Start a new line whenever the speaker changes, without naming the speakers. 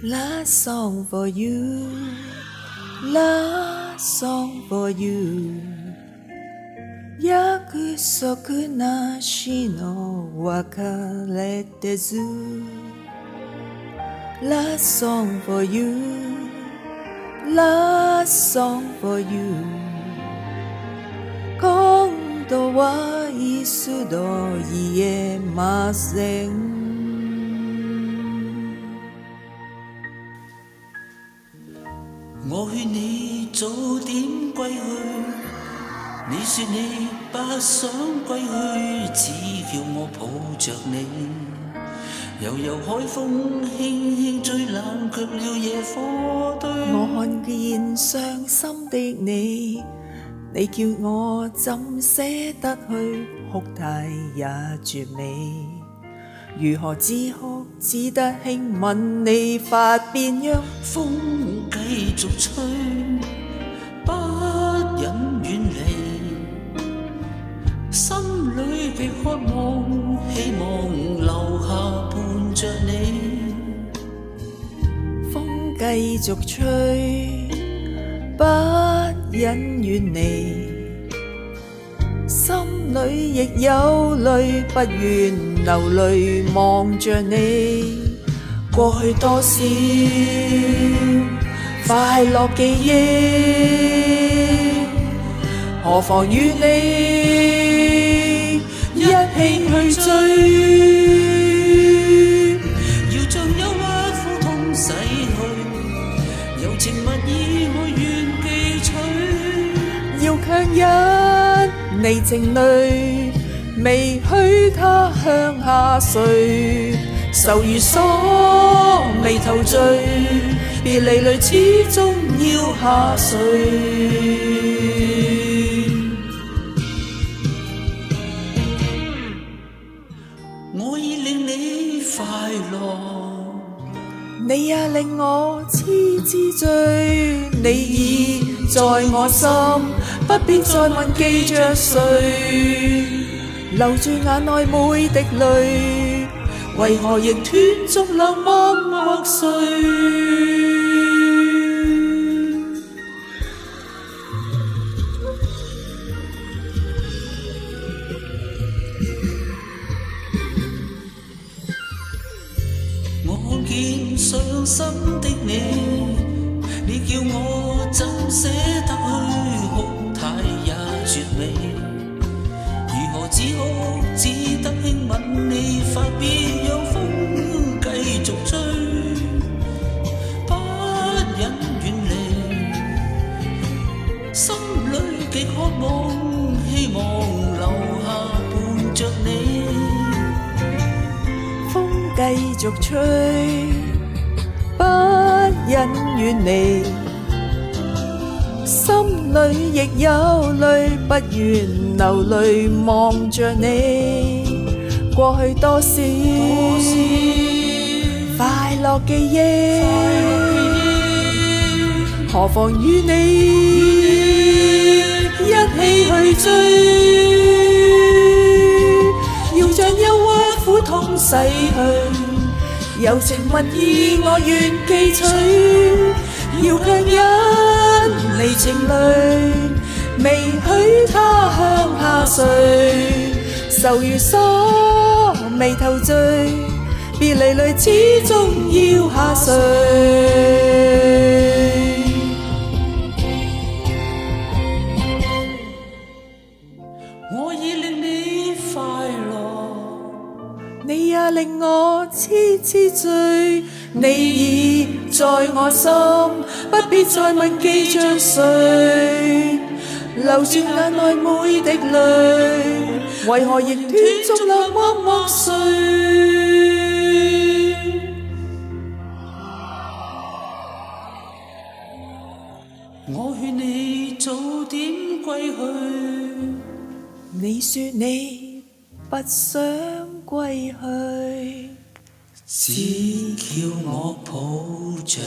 Last song for you, last song for you. 約束なしの別れです。Last song for you, last song for you. 今度は一度言えません。
我勸你早點歸去，你說你不想歸去，只叫我抱着你。悠悠海風輕輕吹，冷卻了野火堆。
我看見傷心的你，你叫我怎捨得去，哭態也絕美。如何止哭只得輕吻你髮邊央，
風繼續吹，不忍遠離，心裏極渴望，希望留下伴着你。
風繼續吹，不忍遠離，心裏亦有淚，不願流淚望着你。過去多少快樂記憶，何妨與你一起去追，
要將憂鬱苦痛洗去，柔情蜜意我願記取，
要強忍你情淚，未許他向下垂，愁如鎖眉頭聚，別離淚始終要下垂。
我已令你快樂，
你也令我痴痴醉，你已在我心，不必再問記着誰，留住眼內每滴淚，為何仍斷續流默默睡？
我看見傷心的你，你叫我怎捨得去，哭態也絕美。如何止哭只得輕吻你髮邊，讓風繼續吹，不忍遠離，心裏極渴望，希望留下伴着你。
繼續吹，不忍遠離，心裏亦有淚，不願流淚望着你。過去多少快樂記憶，何妨與你一起去追，要將憂鬱苦痛洗去，柔情蜜意我願記取，要強忍離情淚，未許他向下垂，愁如鎖眉頭聚，別離淚始終要下垂。
我已令你快樂，
你也令我痴痴醉，你已在我心，不必再問記着誰，留住眼內每滴淚，為何仍斷續流默默睡？
我勸你早點歸去，
你說你不想歸去，
只叫我抱着。